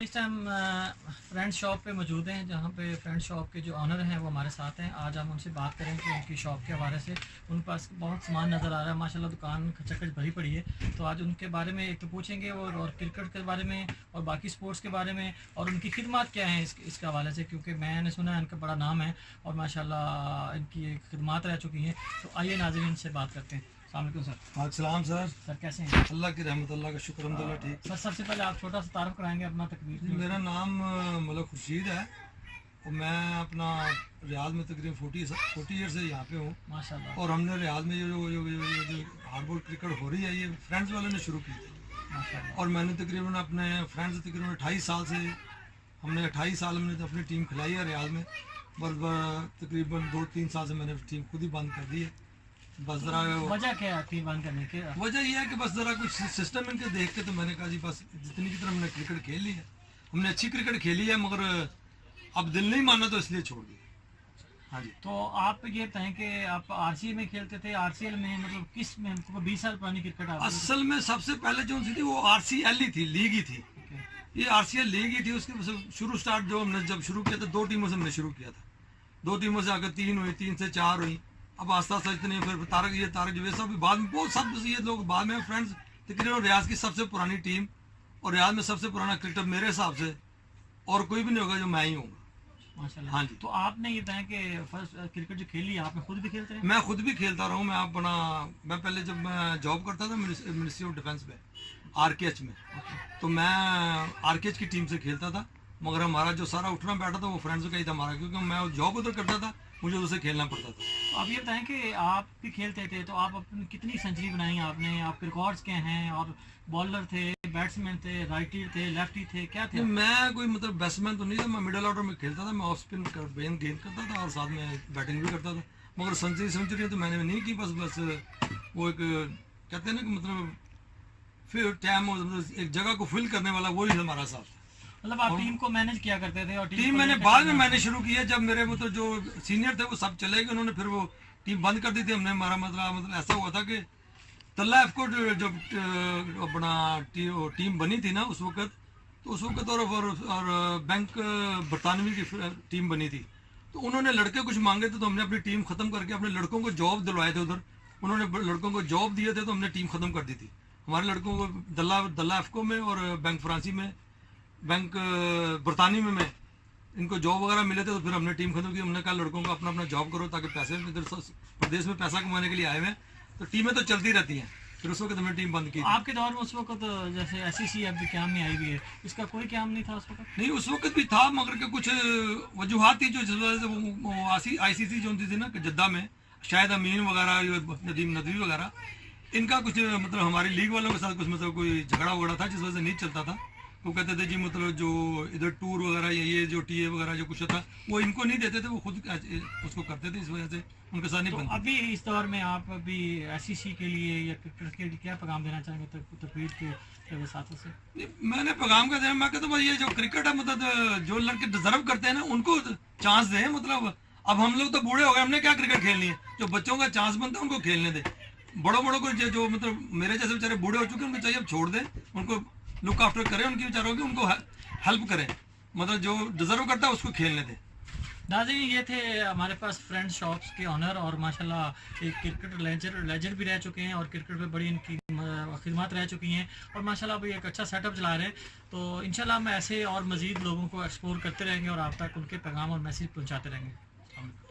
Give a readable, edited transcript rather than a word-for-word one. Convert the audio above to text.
इस time friend shop पे मौजूद हैं, जहाँ पे फ्रेंड शॉप के जो ऑनर हैं वो हमारे साथ हैं। आज हम उनसे बात करेंगे उनकी शॉप के हवाले से। उन पास बहुत सामान नज़र आ रहा है, माशाल्लाह दुकान खचाखच भरी पड़ी है। तो आज उनके बारे में एक तो पूछेंगे और क्रिकेट के बारे में और बाकी स्पोर्ट्स के बारे में और उनकी खिदमत क्या है इसके हवाले से, क्योंकि मैंने सुना है इनका बड़ा नाम है और माशाल्लाह इनकी खिदमत रह चुकी हैं। तो आइए नाज़रीन इनसे बात करते हैं। अस्सलाम सर। सलाम सर। सर कैसे हैं? अल्लाह की रहमत, अल्लाह का शुक्र, अल्हम्दुलिल्लाह ठीक। सर सबसे पहले आप छोटा सा तारुफ कराएंगे अपना तकबीर? मेरा नाम मलक खुर्शीद है और मैं अपना रियाद में तकरीबन 40 ईयर से यहाँ पे हूँ माशाल्लाह। और हमने रियाद में जो हार्डबॉल क्रिकेट हो रही है ये फ्रेंड्स वाले ने शुरू की थी माशाल्लाह। और मैंने तकरीबन अपने फ्रेंड्स तकरीबन 28 साल से हमने 28 साल हमने अपनी टीम खिलाई है रियाद में। बस तकरीबन 2-3 साल से मैंने टीम खुद ही बंद कर दी है। बस ज़रा वजह क्या है टीम बंद करने की? वजह यह है कि बस ज़रा कुछ सिस्टम इनके देख के तो मैंने कहा जी बस जितनी की तरह हमने क्रिकेट खेल ली है, हमने अच्छी क्रिकेट खेली है मगर अब दिल नहीं माना तो इसलिए छोड़ दिया। हाँ जी। तो आप ये बताएं कि आप आरसीए में खेलते थे, आरसीएल में मतलब किस में? 20 साल पुरानी क्रिकेट आप? असल में सबसे पहले जो थी वो आरसीएल ही थी, लीग ही थी। ये आरसीएल लीग ही थी। उसके शुरू स्टार्ट जो हमने जब शुरू किया था 2 टीमों से हमने शुरू किया था। 2 टीमों से आकर 3 हुई, 3 से 4 हुई। अब आस्ता आस्ता इतने फिर तारक जवेसा भी बाद में बहुत सब ये लोग बाद में फ्रेंड्स। तकरीबन रियाज की सबसे पुरानी टीम और रियाज में सबसे पुराना क्रिकेटर मेरे हिसाब से और कोई भी नहीं होगा जो मैं ही हूँ माशाल्लाह। हाँ जी। तो आपने ये बताया कि फर्स्ट क्रिकेट जो खेली है आपने खुद भी खेलते हैं? मैं खुद भी खेलता रहा हूँ। मैं पहले जब मैं जॉब करता था मिनिस्ट्री ऑफ डिफेंस में आरकेएच में, तो मैं आरकेएच की टीम से खेलता था मगर हमारा जो सारा उठना बैठा था वो फ्रेंड्स का ही था हमारा, क्योंकि मैं जॉब उधर करता था, मुझे उसे खेलना पड़ता था। तो आप ये बताएं कि आप भी खेलते थे तो आप अपनी कितनी सेंचुरी बनाई आपने? आपके रिकॉर्ड्स क्या हैं? और बॉलर थे, बैट्समैन थे, राइटी थे, लेफ्टी थे, क्या थे? मैं कोई मतलब बैट्समैन तो नहीं था, मैं मिडिल ऑर्डर में खेलता था। मैं ऑफ स्पिन गेंद करता था और साथ में बैटिंग भी करता था। मगर सेंचुरी तो मैंने नहीं की। बस वो एक कहते हैं ना कि मतलब फिर टाइम एक जगह को फिल करने वाला वही हमारा साथ। मतलब आप टीम को मैनेज किया करते थे? और टीम मैंने बाद में मैंने शुरू किया जब मेरे मतलब जो सीनियर थे वो सब चले गए, उन्होंने फिर वो टीम बंद कर दी थी। हमने हमारा मतलब ऐसा हुआ था कि तल्ला एफ को जब अपना टीम बनी थी ना उस वक्त, तो उस वक्त और बैंक बरतानवी की टीम बनी थी, तो उन्होंने लड़के कुछ मांगे थे तो हमने अपनी टीम खत्म करके अपने लड़कों को जॉब दिलवाए थे उधर। उन्होंने लड़कों को जॉब दिए थे तो हमने टीम खत्म कर दी थी। हमारे लड़कों को दल्ला एफ को में और बैंक फ्रांसी में, बैंक बरतानी में इनको जॉब वगैरह मिले थे, तो फिर हमने टीम खत्म की। हमने कहा लड़कों को अपना अपना जॉब करो ताकि पैसे इधर प्रदेश में पैसा कमाने के लिए आए हुए हैं, तो टीमें तो चलती रहती हैं। फिर उस वक्त हमने टीम बंद की। आपके दौर में उस वक्त जैसे एससीसी अभी क्याम में आई हुई है, इसका कोई क्याम नहीं था उस वक्त? नहीं, उस वक्त भी था मगर के कुछ वजूहत थी जो जिस वजह से वो आईसीसी जो थी ना कि जद्दा में, शायद अमीन वगैरह, नदीम नदवी वगैरह, इनका कुछ मतलब हमारी लीग वालों के साथ कुछ मतलब कोई झगड़ा वगड़ा था जिस वजह से नहीं चलता था। वो कहते थे जी मतलब जो इधर टूर वगैरह या ये जो टीए वगैरह जो कुछ था वो इनको नहीं देते थे, वो खुद उसको करते थे, इस वजह से उनके साथ नहीं बनते। अभी इस दौर में आप अभी एससीसी के लिए या क्रिकेट के लिए क्या पैगाम देना चाहेंगे तकरीर के साथों से? मैंने पैगाम का देना, मैं कहता हूँ ये जो क्रिकेट है मतलब जो लड़के डिजर्व करते हैं ना उनको चांस दें। मतलब अब हम लोग तो बूढ़े हो गए, हमने क्या क्रिकेट खेलनी है? जो बच्चों का चांस बनता है उनको खेलने दें। बड़ों को जो मतलब मेरे जैसे बेचारे बूढ़े हो चुके हैं उनको चाहिए अब छोड़ दें, उनको लुक आफ्टर करें उनकी बेचारों की, उनको हेल्प करें, मतलब जो डिजर्व करता है उसको खेलने दें। नाज़रीन ये थे हमारे पास फ्रेंड शॉप्स के ऑनर और माशाल्लाह एक क्रिकेट लेजेंड भी रह चुके हैं और क्रिकेट पे बड़ी इनकी खिदमत रह चुकी हैं और माशाल्लाह अभी एक अच्छा सेटअप चला रहे हैं। तो इंशाल्लाह हम ऐसे और मज़ीद लोगों को एक्सप्लोर करते रहेंगे और आप तक उनके पैगाम और मैसेज पहुँचाते रहेंगे।